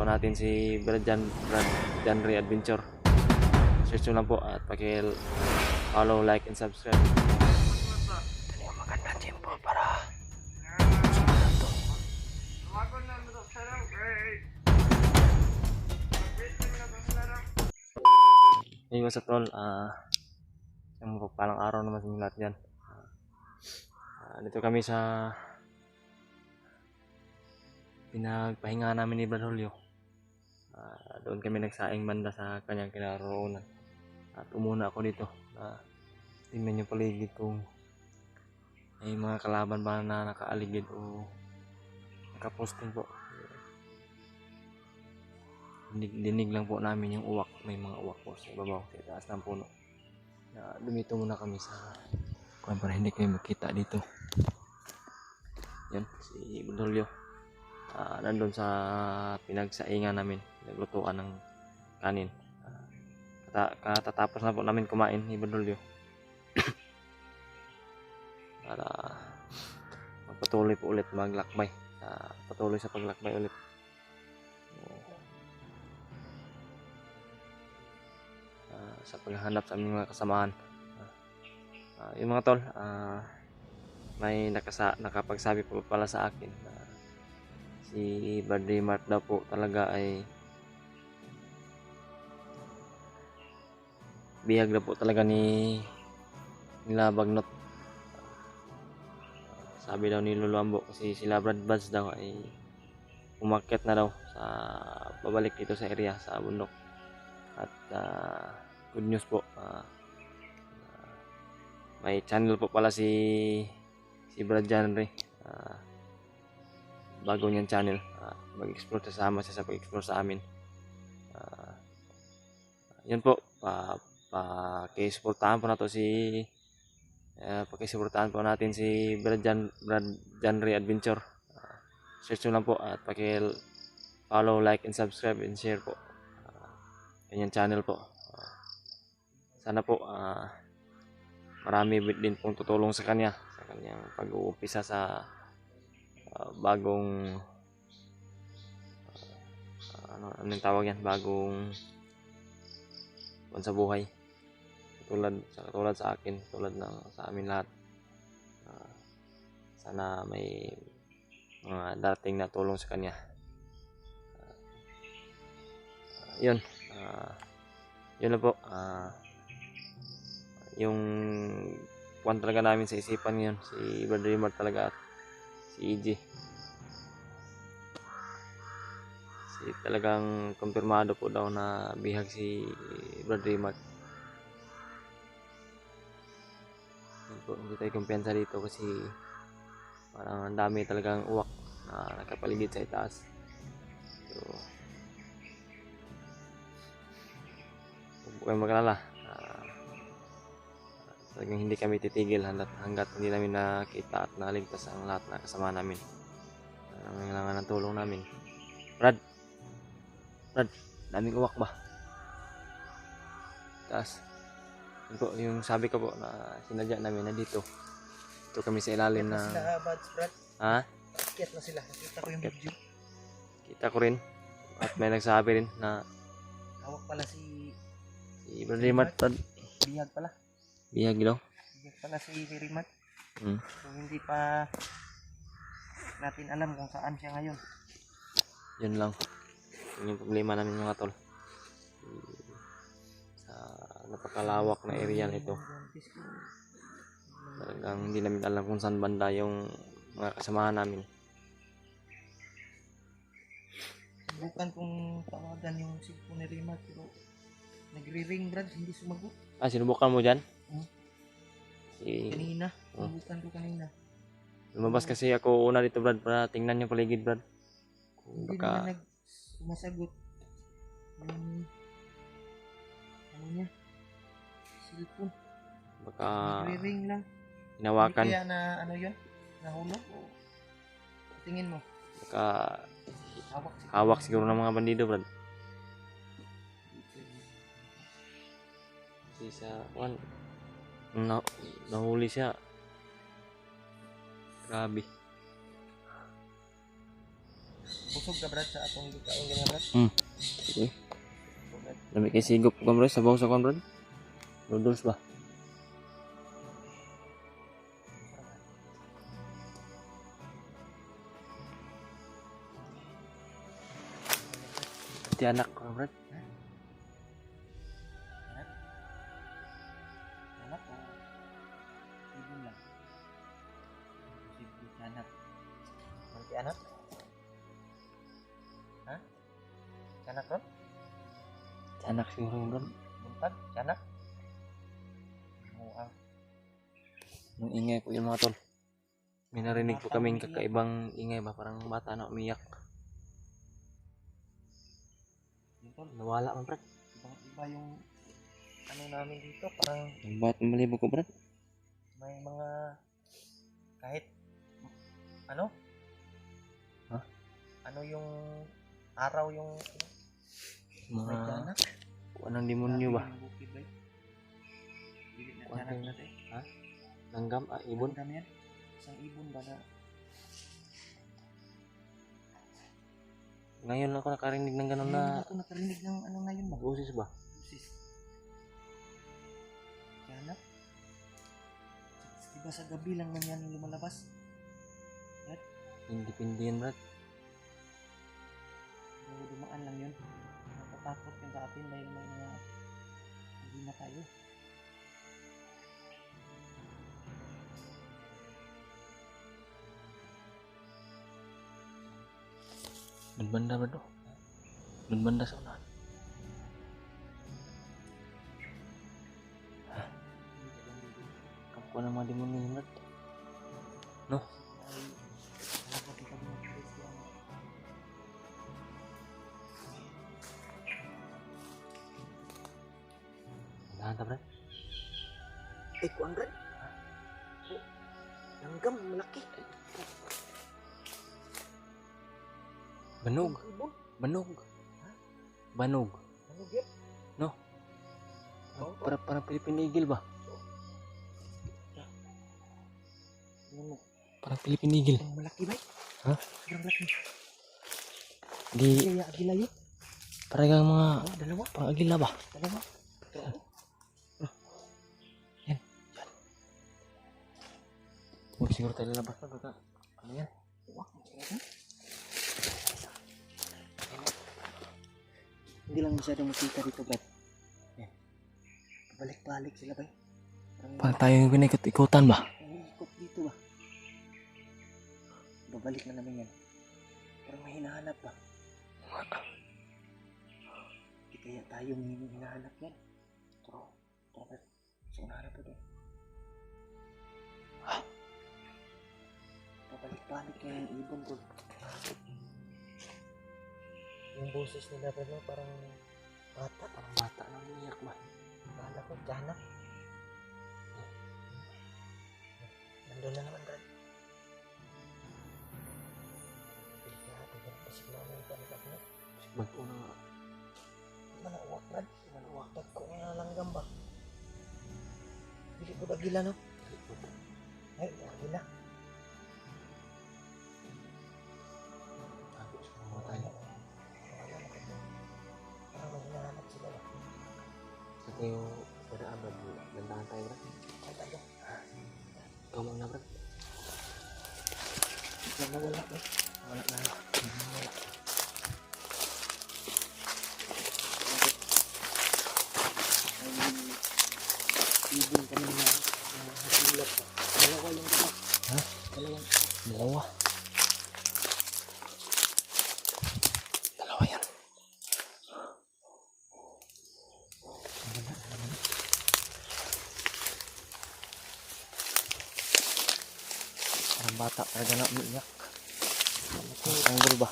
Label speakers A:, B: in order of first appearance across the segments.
A: po natin si Brad Janry Adventure. Search nyo lang po at follow, like, and subscribe. Ito yung magandang tempo para sumunod to. Hey, what's up tol? Yung palang araw naman sa lahat dyan. Dito kami sa pinagpahinga namin ni Brad Julio. Doon kami nagsaing banda sa kanyang kinaroroonan. At umuna ako dito. Tingnan niyo paligid kung may mga kalaban ba na nakaaligid o nakaposting po. Dinig lang po namin yung uwak. May mga uwak po sa ibabaw, sa taas ng puno. Dumito muna kami sa kuwan para hindi kayo makita dito. Yan, si Brad Julio. Nandun sa pinagsaingan namin, naglutuan ng kanin. Katatapos na po namin kumain ni Brad Julio. Para magpatuloy po ulit maglakbay. Patuloy sa paglakbay ulit. Sa paghahanap sa aming mga kasamahan. Yung mga tol, may nakapagsabi po pala sa akin na si Birthday Mart daw po talaga ay bihag na po talaga nila Bagnot. Sabi daw ni Lolo Ambo kasi sila Brad Buds daw ay umakyat na daw sa babalik dito sa area sa bundok. At good news po, may channel po pala si Brad Janry. Bago niyang channel, mag-explore sama siya sa pag-explore sa amin. Yan po, pakisuportahan po natin si Brad Janry Adventure. Search nyo lang po at follow, like, and subscribe and share po. Kanyang channel po. Sana po marami din pong tutulong sa kanya sa kanyang pag-uumpisa sa bagong anong tawag yan, bagong buwan sa buhay, katulad sa akin, tulad ng sa amin lahat. Sana may mga dating na tulong sa kanya. Yun na po. Yung kwan talaga namin sa isipan ngayon, si Brad Rimar talaga at si EJ. Talagang kumpirmado po daw na bihag si Brad Rimar. Hindi tayo kumpiyansa dito kasi parang ang dami talagang uwak na nakapaligid sa itaas. So, huwag po kayong mag-alala. Talagang hindi kami titigil hanggat hindi namin nakita at naligtas ang lahat na kasama namin. Kailangan ng tulong namin. Brad, daming uwak ba? Taas. Yung sabi ko po na sinadya namin na dito. Ito kami sa ilalim na...
B: Sila Buds, Brad.
A: Ha?
B: Akyat na sila. Nakita ko yung video.
A: Kita ko rin. At may nagsabi rin na...
B: Hawak pala si
A: Brad Rimar.
B: Bihag pala.
A: Bihag daw.
B: Bihag pala si Rimat. So hindi pa natin alam kung saan siya ngayon.
A: Yun lang. Yun yung problema namin mga tol. Sa napakalawak na area nito. Talagang hindi namin alam kung saan banda yung mga kasamahan namin.
B: Subukan kong tawagan yung cellphone ni Rimat pero nagre-ring, Brad, hindi sumagot.
A: Sinubukan mo dyan?
B: Kanina. Subukan ko kanina.
A: Lumabas kasi ako una dito, Brad, para tingnan yung paligid, Brad. Kung
B: Hindi naman sumasagot. Ano niya? Cellphone.
A: Baka
B: nagre-ring lang.
A: hinawakan.
B: Hindi kaya na ano yun? Nahulog? Tingin mo?
A: Baka hawak siguro ng mga bandido, Brad. Kasi sa nahuli siya. Grabe.
B: Busog ka brad sa atong gikaon ganyan brad.
A: Sige. Lami kay sigop ko bro, sabaw sa kon bro. Noodles ba? Ti anak ko bro.
B: Anak ko. Ibon lang. Sige anak. Nanti anak? Ha? Anak ron?
A: Anak siguro yun bro.
B: Buntag? Anak? Oo.
A: Nung ingay ko yun mga tol. May narinig po kaming kakaibang ingay ba, parang bata na umiyak. Nawala man bro.
B: Ibang iba yung ano namin dito, parang
A: Ba't malibo ko bro?
B: may mga kahit ano?
A: Ha?
B: Ano yung araw yung may
A: Mga
B: tiyanak?
A: anong demonyo ba?
B: Yung bukid ba? Dili na
A: Kuwan
B: tiyanak
A: kayo.
B: natin.
A: Ha? Langgam? Ah, ibon?
B: Ibon kami yan. Isang ibon ba na?
A: Ngayon ako nakarinig ng ganun na
B: Ako nakarinig ng ano ngayon ba?
A: boses ba?
B: Sis. Tiyanak? Diba sa gabi lang man yan lumalabas?
A: Hindi yan bro.
B: Dumaan lang yun. Natatakot yun sa atin dahil may mga hindi na tayo.
A: Banda bro. Banda sa unahan. Kapwa ng mga demonyo yun bro. No? Unahan ta bro.
B: Kuan rin. Langgam, malaki.
A: Banog.
B: Ibon.
A: Banog. Banog.
B: Ano yun?
A: Para Philippine Eagle ba?
B: Ano?
A: Parang Philippine Eagle.
B: Ang malaki ba?
A: Ha?
B: Ang malaki.
A: Di
B: Kaya agila yun.
A: parang mga
B: Dalawa.
A: pang agila ba?
B: Dalawa.
A: Yan. Huwag siguro tayo lalabas na baka ano yan?
B: Wah, hindi lang masyadong makita dito, Brad. Balik-balik sila ba?
A: Parang tayo yung pinikot-ikutan ba?
B: Ikot dito ba? Babalik na namin yan. Parang may hinahanap ba? Di kaya tayo may hinahanap yan. Tara, Brad. So, hinahanap ito. Babalik-balik na yung ibon ko. Yung boses nila pero parang bata.
A: Parang bata na umiyak ba?
B: Kala ko tiyanak. Nandun na naman, Brad. Pilit na natin yan. Pasig namin yung panikat mo.
A: Bago na nga.
B: Manawak, Brad. Manawak. Tag ko nga langgam ba? Bili ko dagila, no? Ay, dagila.
A: Ako sa mga tayo.
B: Parang may hinahanap sila ba?
A: Sa tayo pada abad lantahan tayo bro.
B: Ay, tayo.
A: Ikaw muna bro.
B: Ikaw nawala, eh.
A: Wala na.
B: Wala. Ay, ibon kami na hasilap pa. Dalawa yung dalawa.
A: Ha?
B: Dalawang.
A: Dalawa. Dalawa yan. Parang bata talaga na umiiyak. Tanggol ba?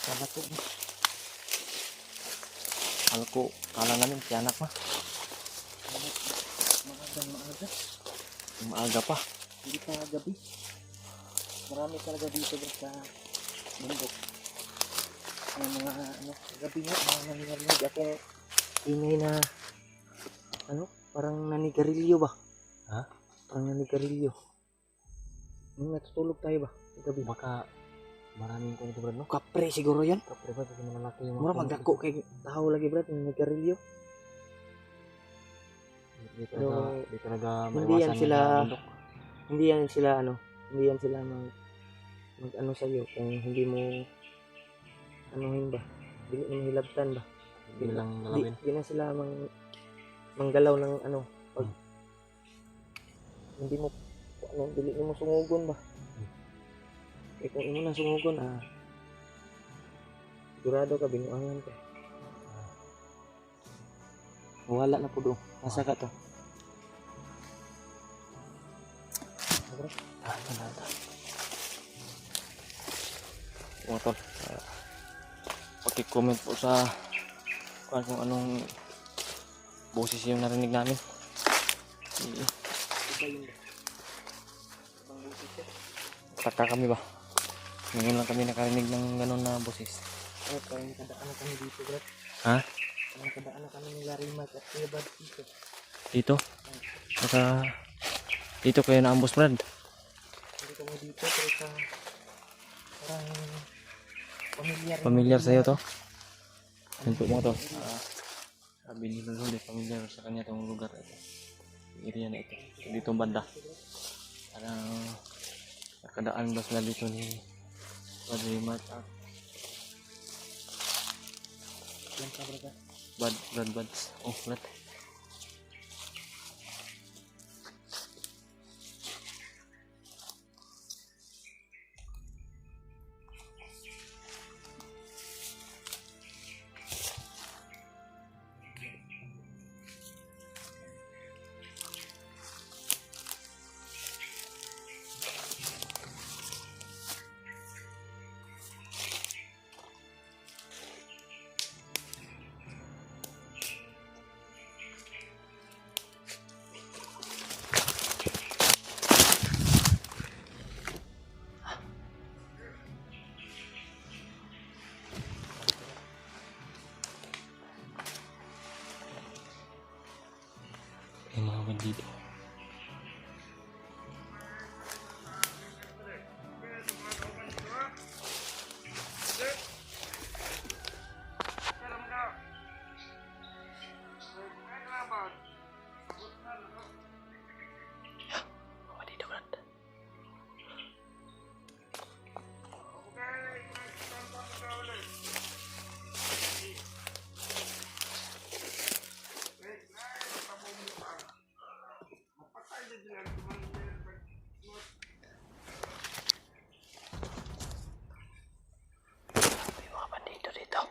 B: Kala ko,
A: Kala ko, kala namin tiyanak ma.
B: maaga.
A: Maaga pa.
B: Hindi pa gabi. Marami talaga dito bro sa bundok. May mga ano, gabi nga, mga nangyarinig ako ingay na ano, parang nanigarilyo ba?
A: Ha?
B: Parang nanigarilyo. Nung natutulog tayo ba? Sa gabi.
A: Baka Maraming ko nito brad no.
B: Kapre siguro yan.
A: Kapre ba kasi malalaki yung
B: Mura magdako kay tao lagi brad ng nagkarilyo.
A: Di talaga
B: hindi yan
A: maiwasan
B: sila
A: sa bundok.
B: hindi yan sila hindi yan sila mag ano sa iyo kung hindi mo anuhin ba. Dili mo hilabtan ba.
A: Hindi lang nalawin.
B: Di na sila manggalaw ng ano pag hindi mo dili mo sungugon ba. Eh kung imo na sungugon sigurado ka binuangan ka. Wala na po do. Nasa ka to.
A: Mga tol, paki-comment po sa kung anong boses yung narinig namin. Kata kami ba? Ngayon lang kami nakarinig ng gano'n na boses.
B: Ano pa yung nakadaan na kami dito, bro?
A: Ha?
B: Nakadaan na kami ng Larimat at Kuya Bad dito.
A: Dito? Dito kayo naambos, Brad?
B: Hindi kami dito, pero parang
A: Familiar sa'yo to? Yan po mga to. Sabi ni Lolo, familiar sa kanya itong lugar ito. Area na ito. Dito banda. Parang nakadaan ba sila dito ni Larimat at Brad. Oh, Brad. Yung mga bandido. Bandido, Brad. May mga bandido dito.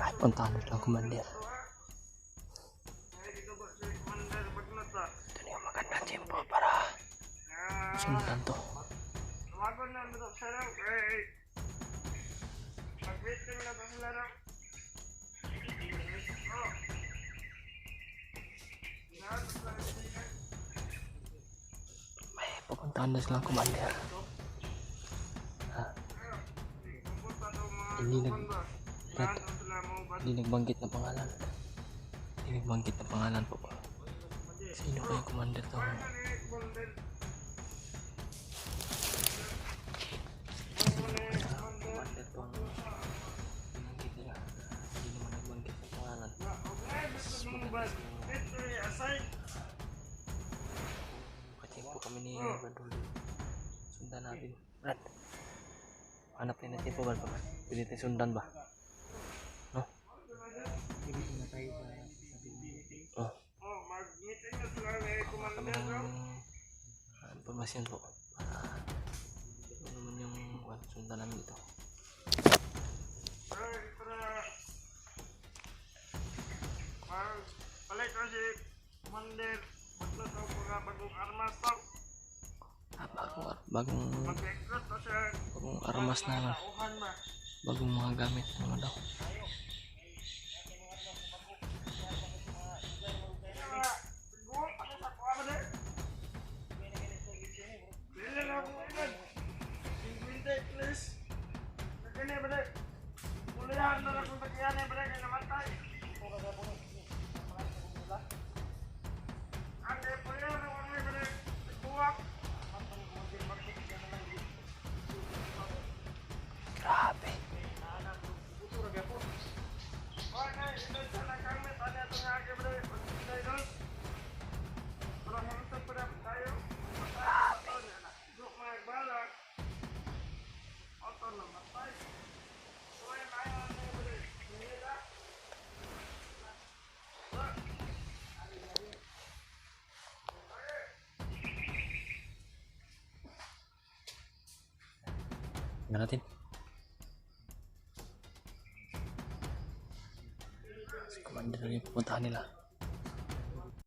A: Ay, puntahan nito ang commander. Ito na yung magandang tempo para sundan to. May pupuntahan na silang commander. Hindi nagbanggit na pangalan. Hindi nagbanggit na pangalan po. Sino ba yung commander to? Commander to. Binanggit nila. Hindi naman nagbanggit na pangalan. Katimpo kami ni Brad. Sundan natin. Brad. Hanap tayo na tempo, Brad. Pwede tayo sundan ba? No?
B: Hindi na tayo ba?
A: Oh. Kuha kami ng informasyon po. Ano naman yung sundan namin ito.
C: Balik na si Commander. Maglas ako mga bagong armas to.
A: Bagong
C: Mag-recruit na siya.
A: armas na naman.
C: Tauhan ba?
A: Bagong mga gamit naman daw.
C: Siguro, ano sa kuha mo din? Bilhin ako ngayon. 50 please. yan eh, bre, kaya namatay. Ang po yan, ang mga bre, buwak.
B: Grabe.
C: Oy, nay, ito sa nakamit, ano ito nga, bre, pagkitay doon. Parang hanto pa na tayo. Matay, duk mga balak. Oto na matay. Oy, ayaw na bre, nila.
B: Tingnan natin. Si Commander na yung pupuntahan nila.